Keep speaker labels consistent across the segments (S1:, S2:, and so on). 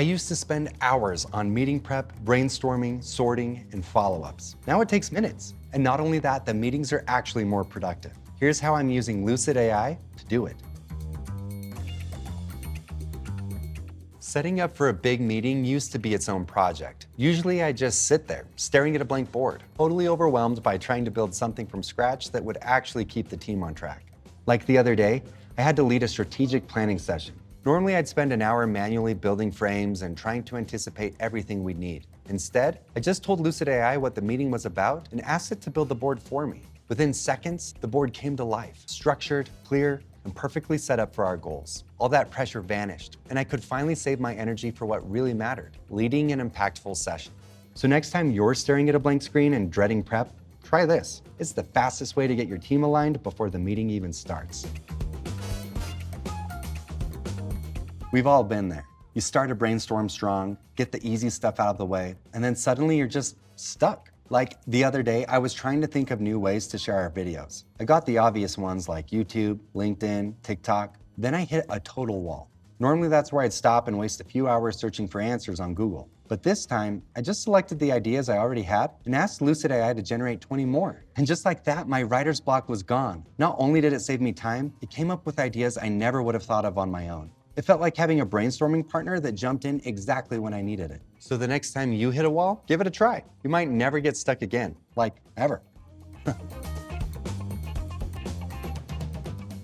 S1: I used to spend hours on meeting prep, brainstorming, sorting, and follow-ups. Now it takes minutes. And not only that, the meetings are actually more productive. Here's how I'm using Lucid AI to do it. Setting up for a big meeting used to be its own project. Usually I just sit there, staring at a blank board, totally overwhelmed by trying to build something from scratch that would actually keep the team on track. Like the other day, I had to lead a strategic planning session. Normally I'd spend an hour manually building frames and trying to anticipate everything we'd need. Instead, I just told Lucid AI what the meeting was about and asked it to build the board for me. Within seconds, the board came to life, structured, clear, and perfectly set up for our goals. All that pressure vanished, and I could finally save my energy for what really mattered, leading an impactful session. So next time you're staring at a blank screen and dreading prep, try this. It's the fastest way to get your team aligned before the meeting even starts. We've all been there. You start a brainstorm strong, get the easy stuff out of the way, and then suddenly you're just stuck. Like the other day, I was trying to think of new ways to share our videos. I got the obvious ones like YouTube, LinkedIn, TikTok. Then I hit a total wall. Normally that's where I'd stop and waste a few hours searching for answers on Google. But this time, I just selected the ideas I already had and asked Lucid AI to generate 20 more. And just like that, my writer's block was gone. Not only did it save me time, it came up with ideas I never would have thought of on my own. It felt like having a brainstorming partner that jumped in exactly when I needed it. So the next time you hit a wall, give it a try. You might never get stuck again, like ever.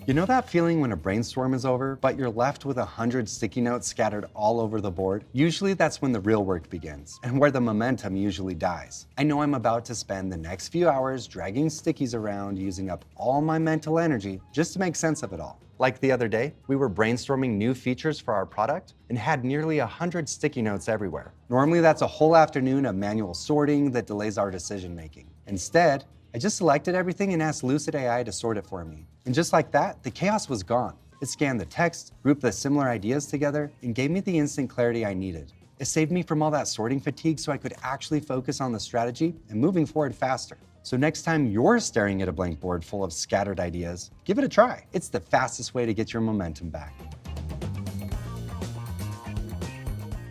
S1: You know that feeling when a brainstorm is over, but you're left with 100 sticky notes scattered all over the board? Usually that's when the real work begins, and where the momentum usually dies. I know I'm about to spend the next few hours dragging stickies around, using up all my mental energy just to make sense of it all. Like the other day, we were brainstorming new features for our product and had nearly 100 sticky notes everywhere. Normally that's a whole afternoon of manual sorting that delays our decision making. Instead, I just selected everything and asked Lucid AI to sort it for me. And just like that, the chaos was gone. It scanned the text, grouped the similar ideas together, and gave me the instant clarity I needed. It saved me from all that sorting fatigue so I could actually focus on the strategy and moving forward faster. So next time you're staring at a blank board full of scattered ideas, give it a try. It's the fastest way to get your momentum back.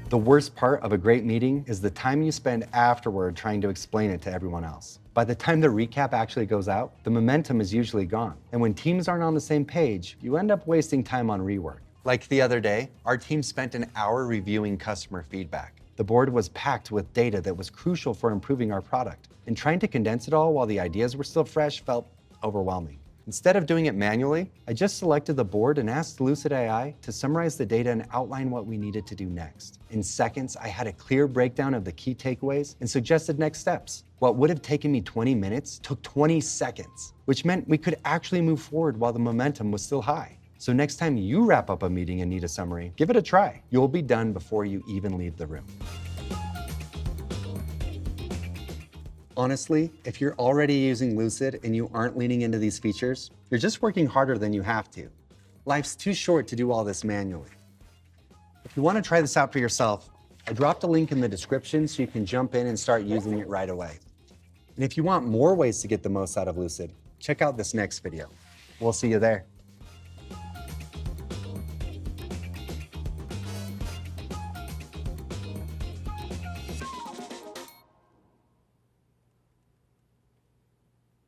S1: The worst part of a great meeting is the time you spend afterward trying to explain it to everyone else. By the time the recap actually goes out, the momentum is usually gone. And when teams aren't on the same page, you end up wasting time on rework. Like the other day, our team spent an hour reviewing customer feedback. The board was packed with data that was crucial for improving our product, and trying to condense it all while the ideas were still fresh felt overwhelming. Instead of doing it manually, I just selected the board and asked Lucid AI to summarize the data and outline what we needed to do next. In seconds, I had a clear breakdown of the key takeaways and suggested next steps. What would have taken me 20 minutes took 20 seconds, which meant we could actually move forward while the momentum was still high. So next time you wrap up a meeting and need a summary, give it a try. You'll be done before you even leave the room. Honestly, if you're already using Lucid and you aren't leaning into these features, you're just working harder than you have to. Life's too short to do all this manually. If you want to try this out for yourself, I dropped a link in the description so you can jump in and start using it right away. And if you want more ways to get the most out of Lucid, check out this next video. We'll see you there.